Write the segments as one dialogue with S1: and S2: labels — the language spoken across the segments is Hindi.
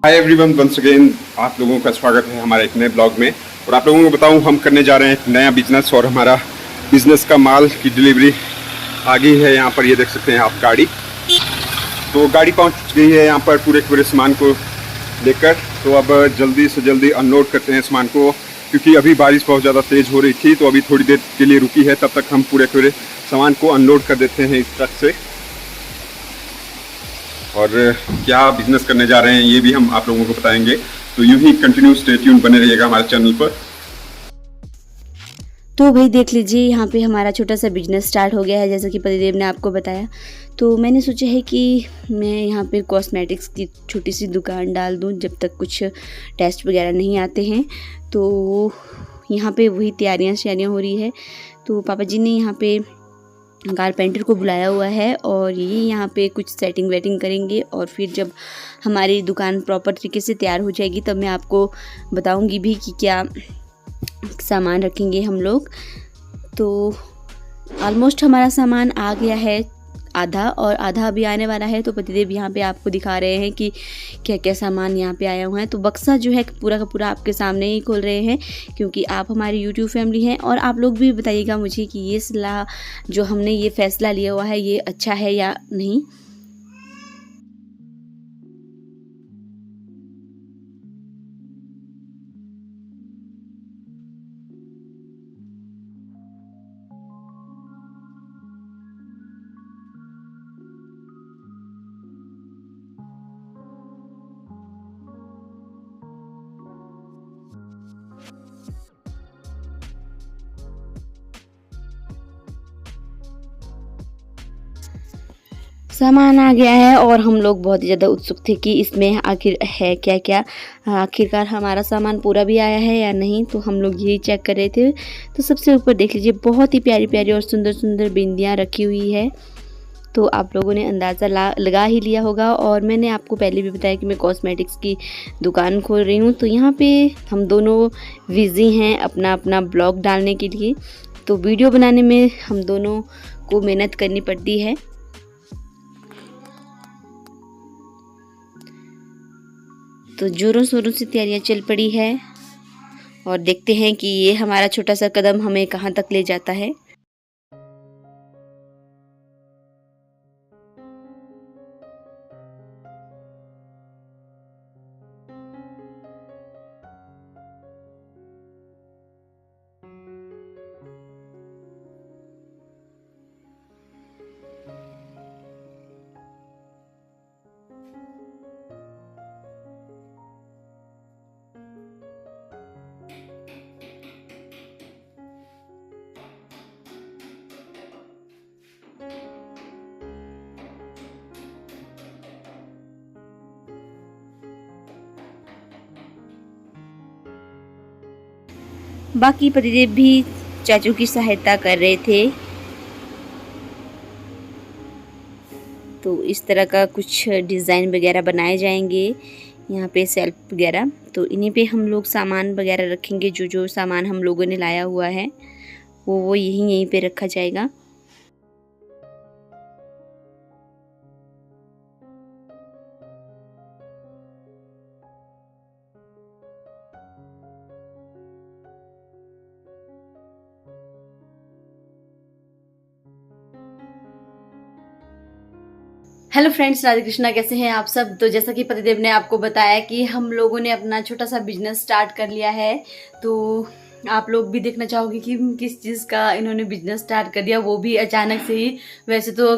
S1: हाय एवरीवन, वंस अगेन आप लोगों का स्वागत है हमारे एक नए ब्लॉग में। और आप लोगों को बताऊं, हम करने जा रहे हैं एक नया बिजनेस और हमारा बिजनेस का माल की डिलीवरी आ गई है। यहाँ पर ये देख सकते हैं आप गाड़ी, तो गाड़ी पहुँच गई है यहाँ पर पूरे सामान को लेकर। तो अब जल्दी से जल्दी अनलोड करते हैं सामान को, क्योंकि अभी बारिश बहुत ज़्यादा तेज़ हो रही थी, तो अभी थोड़ी देर के लिए रुकी है। तब तक हम पूरे सामान को अनलोड कर देते हैं इस ट्रक से। और क्या बिजनेस करने जा रहे हैं ये भी हम आप लोगों को बताएंगे, तो यूं ही कंटिन्यू स्टे ट्यून बने रहिएगा हमारे चैनल पर।
S2: तो भाई देख लीजिए, यहाँ पे हमारा छोटा सा बिजनेस स्टार्ट हो गया है, जैसा कि पतिदेव ने आपको बताया। तो मैंने सोचा है कि मैं यहाँ पे कॉस्मेटिक्स की छोटी सी दुकान डाल दूँ जब तक कुछ टेस्ट वगैरह नहीं आते हैं। तो यहाँ पे वही तैयारियाँ हो रही है। तो पापा जी ने यहाँ पे कारपेंटर को बुलाया हुआ है और ये यहाँ पे कुछ सेटिंग वेटिंग करेंगे। और फिर जब हमारी दुकान प्रॉपर तरीके से तैयार हो जाएगी तब मैं आपको बताऊंगी भी कि क्या सामान रखेंगे हम लोग। तो ऑलमोस्ट हमारा सामान आ गया है आधा, और आधा अभी आने वाला है। तो पतिदेव यहाँ पे आपको दिखा रहे हैं कि क्या क्या सामान यहाँ पे आया हुआ है। तो बक्सा जो है पूरा का पूरा आपके सामने ही खोल रहे हैं, क्योंकि आप हमारी यूट्यूब फैमिली हैं। और आप लोग भी बताइएगा मुझे कि ये सलाह जो हमने ये फैसला लिया हुआ है ये अच्छा है या नहीं। सामान आ गया है और हम लोग बहुत ही ज़्यादा उत्सुक थे कि इसमें आखिर है क्या क्या। आखिरकार हमारा सामान पूरा भी आया है या नहीं, तो हम लोग यही चेक कर रहे थे। तो सबसे ऊपर देख लीजिए, बहुत ही प्यारी प्यारी और सुंदर सुंदर बिंदियाँ रखी हुई है। तो आप लोगों ने अंदाज़ा लगा ही लिया होगा। और मैंने आपको पहले भी बताया कि मैं कॉस्मेटिक्स की दुकान खोल रही हूँ। तो यहाँ पे हम दोनों बिज़ी हैं अपना अपना ब्लॉग डालने के लिए। तो वीडियो बनाने में हम दोनों को मेहनत करनी पड़ती है। तो ज़ोरों शोरों से तैयारियां चल पड़ी है और देखते हैं कि ये हमारा छोटा सा कदम हमें कहाँ तक ले जाता है। बाकी पतिदेव भी चाचू की सहायता कर रहे थे। तो इस तरह का कुछ डिज़ाइन वगैरह बनाए जाएंगे यहाँ पे, सेल्फ वगैरह। तो इन्हीं पे हम लोग सामान वगैरह रखेंगे। जो सामान हम लोगों ने लाया हुआ है वो यहीं पे रखा जाएगा। हेलो फ्रेंड्स, राधे कृष्णा, कैसे हैं आप सब। तो जैसा कि पतिदेव ने आपको बताया कि हम लोगों ने अपना छोटा सा बिजनेस स्टार्ट कर लिया है। तो आप लोग भी देखना चाहोगे कि किस चीज़ का इन्होंने बिजनेस स्टार्ट कर दिया, वो भी अचानक से ही। वैसे तो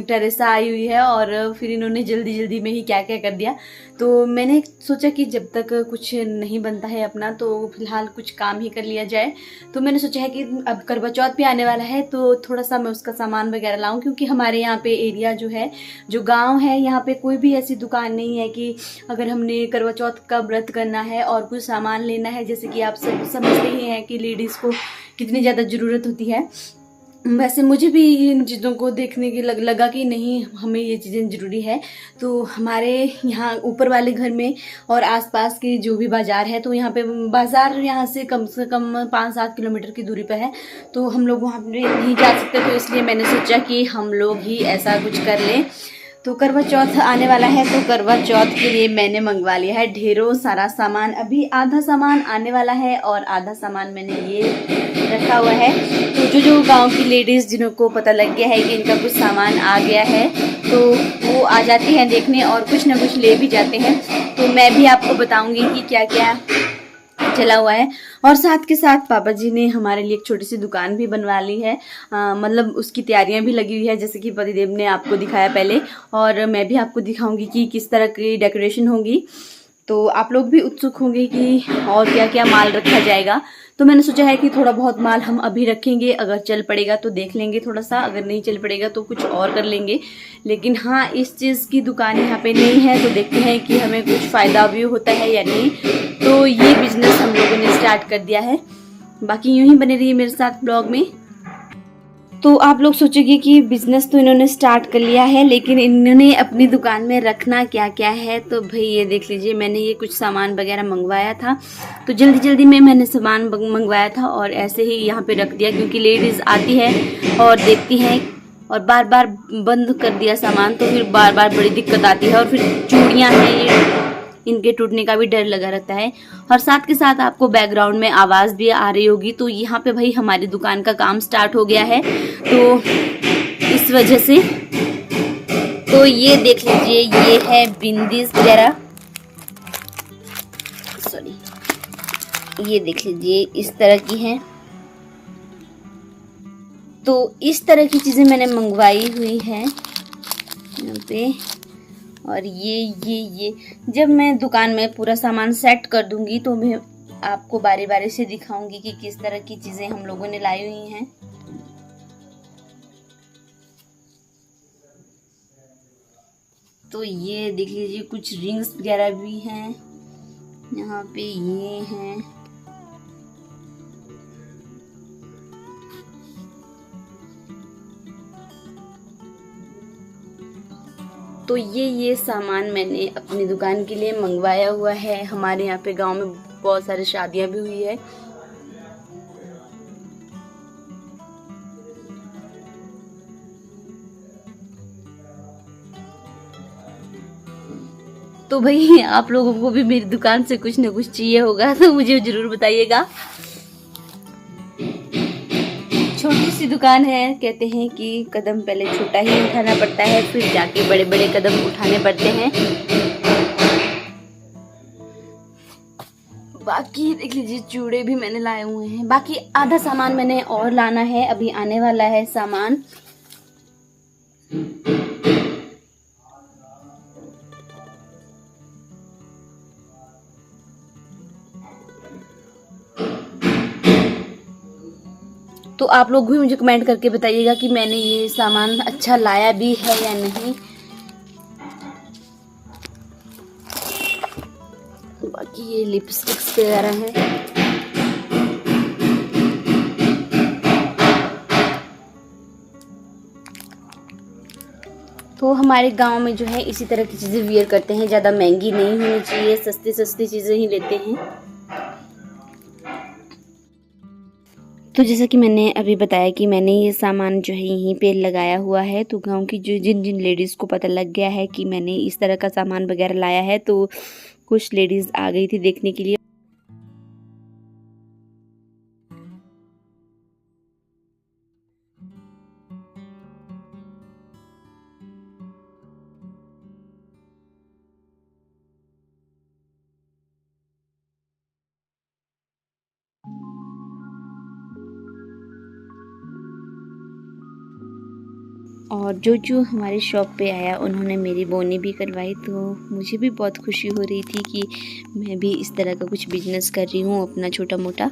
S2: टेरेसा आई हुई है और फिर इन्होंने जल्दी जल्दी में ही क्या क्या कर दिया। तो मैंने सोचा कि जब तक कुछ नहीं बनता है अपना, तो फिलहाल कुछ काम ही कर लिया जाए। तो मैंने सोचा है कि अब करवा चौथ भी आने वाला है, तो थोड़ा सा मैं उसका सामान वगैरह लाऊं, क्योंकि हमारे यहाँ पे एरिया जो है, जो गांव है, यहाँ पे कोई भी ऐसी दुकान नहीं है कि अगर हमने करवा चौथ का व्रत करना है और कुछ सामान लेना है, जैसे कि आप सब समझते ही हैं कि लेडीज़ को कितनी ज़्यादा ज़रूरत होती है। वैसे मुझे भी इन चीज़ों को देखने की लगा कि नहीं, हमें ये चीज़ें ज़रूरी है। तो हमारे यहाँ ऊपर वाले घर में और आसपास के जो भी बाज़ार है, तो यहाँ पे बाज़ार यहाँ से कम 5-7 किलोमीटर की दूरी पर है। तो हम लोग वहाँ पे नहीं जा सकते, तो इसलिए मैंने सोचा कि हम लोग ही ऐसा कुछ कर लें। तो करवा चौथ आने वाला है, तो करवा चौथ के लिए मैंने मंगवा लिया है ढेरों सारा सामान। अभी आधा सामान आने वाला है और आधा सामान मैंने ये रखा हुआ है। तो जो गांव की लेडीज़ जिनको पता लग गया है कि इनका कुछ सामान आ गया है, तो वो आ जाती हैं देखने और कुछ ना कुछ ले भी जाते हैं। तो मैं भी आपको बताऊंगी कि क्या क्या चला हुआ है। और साथ के साथ पापा जी ने हमारे लिए एक छोटी सी दुकान भी बनवा ली है, मतलब उसकी तैयारियां भी लगी हुई है, जैसे कि पतिदेव ने आपको दिखाया पहले, और मैं भी आपको दिखाऊंगी कि किस तरह की डेकोरेशन होगी। तो आप लोग भी उत्सुक होंगे कि और क्या क्या माल रखा जाएगा। तो मैंने सोचा है कि थोड़ा बहुत माल हम अभी रखेंगे, अगर चल पड़ेगा तो देख लेंगे थोड़ा सा, अगर नहीं चल पड़ेगा तो कुछ और कर लेंगे। लेकिन हाँ, इस चीज़ की दुकान यहाँ पे नहीं है, तो देखते हैं कि हमें कुछ फ़ायदा भी होता है या नहीं। तो ये बिजनेस हम लोगों ने स्टार्ट कर दिया है। बाकी यूं ही बने रहिए मेरे साथ ब्लॉग में। तो आप लोग सोचेंगे कि बिज़नेस तो इन्होंने स्टार्ट कर लिया है, लेकिन इन्होंने अपनी दुकान में रखना क्या क्या है। तो भाई ये देख लीजिए, मैंने ये कुछ सामान वगैरह मंगवाया था, तो जल्दी जल्दी में मैंने सामान मंगवाया था और ऐसे ही यहाँ पे रख दिया, क्योंकि लेडीज़ आती है और देखती हैं और बार बार बंद कर दिया सामान, तो फिर बार बार बड़ी दिक्कत आती है। और फिर चूड़ियाँ हैं ये, इनके टूटने का भी डर लगा रहता है। और साथ के साथ आपको बैकग्राउंड में आवाज़ भी आ रही होगी। तो यहाँ पे भाई हमारी दुकान का काम स्टार्ट हो गया है, तो इस वजह से। तो ये देख लीजिए, ये है बिंदीज वगैरह, सॉरी, ये देख लीजिए इस तरह की हैं। तो इस तरह की चीज़ें मैंने मंगवाई हुई हैं यहाँ पे। और ये जब मैं दुकान में पूरा सामान सेट कर दूंगी तो मैं आपको बारी बारी से दिखाऊंगी कि किस तरह की चीज़ें हम लोगों ने लाई हुई हैं। तो ये देख लीजिए, कुछ रिंग्स वगैरह भी हैं यहाँ पे, ये हैं। तो ये सामान मैंने अपनी दुकान के लिए मंगवाया हुआ है। हमारे यहाँ पे गांव में बहुत सारी शादियां भी हुई है। तो भाई आप लोगों को भी मेरी दुकान से कुछ ना कुछ चाहिए होगा तो मुझे जरूर बताइएगा। छोटी सी दुकान है, कहते हैं कि कदम पहले छोटा ही उठाना पड़ता है, फिर जाके बड़े बड़े कदम उठाने पड़ते हैं। बाकी देख लीजिए, चूड़े भी मैंने लाए हुए हैं। बाकी आधा सामान मैंने और लाना है, अभी आने वाला है सामान। तो आप लोग भी मुझे कमेंट करके बताइएगा कि मैंने ये सामान अच्छा लाया भी है या नहीं। बाकी ये लिपस्टिक्स वगैरह हैं। तो हमारे गांव में जो है इसी तरह की चीज़ें वियर करते हैं, ज़्यादा महंगी नहीं होनी चाहिए, सस्ती सस्ती चीज़ें ही लेते हैं। तो जैसा कि मैंने अभी बताया कि मैंने ये सामान जो है यहीं पे लगाया हुआ है। तो गांव की जो जिन जिन लेडीज़ को पता लग गया है कि मैंने इस तरह का सामान वगैरह लाया है, तो कुछ लेडीज़ आ गई थी देखने के लिए। और जो हमारी शॉप पे आया उन्होंने मेरी बोनी भी करवाई, तो मुझे भी बहुत खुशी हो रही थी कि मैं भी इस तरह का कुछ बिजनेस कर रही हूँ अपना छोटा मोटा।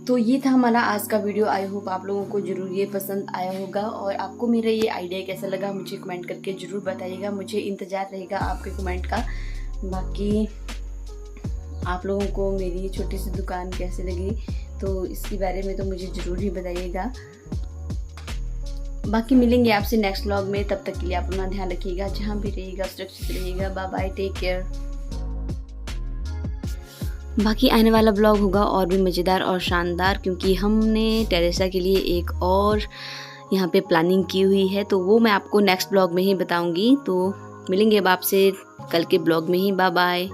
S2: तो ये था हमारा आज का वीडियो। आई होप आप लोगों को ज़रूर ये पसंद आया होगा, और आपको मेरा ये आइडिया कैसा लगा मुझे कमेंट करके ज़रूर बताइएगा। मुझे इंतज़ार रहेगा आपके कमेंट का। बाकी आप लोगों को मेरी छोटी सी दुकान कैसे लगी, तो इसके बारे में तो मुझे ज़रूर ही बताइएगा। बाकी मिलेंगे आपसे नेक्स्ट व्लॉग में, तब तक के लिए आप अपना ध्यान रखिएगा, जहाँ भी रहिएगा सुरक्षित रहिएगा। Bye bye, take care. बाकी आने वाला व्लॉग होगा और भी मज़ेदार और शानदार, क्योंकि हमने टेरेसा के लिए एक और यहाँ पे प्लानिंग की हुई है, तो वो मैं आपको नेक्स्ट ब्लॉग में ही बताऊंगी। तो मिलेंगे अब आपसे कल के ब्लॉग में ही। Bye bye.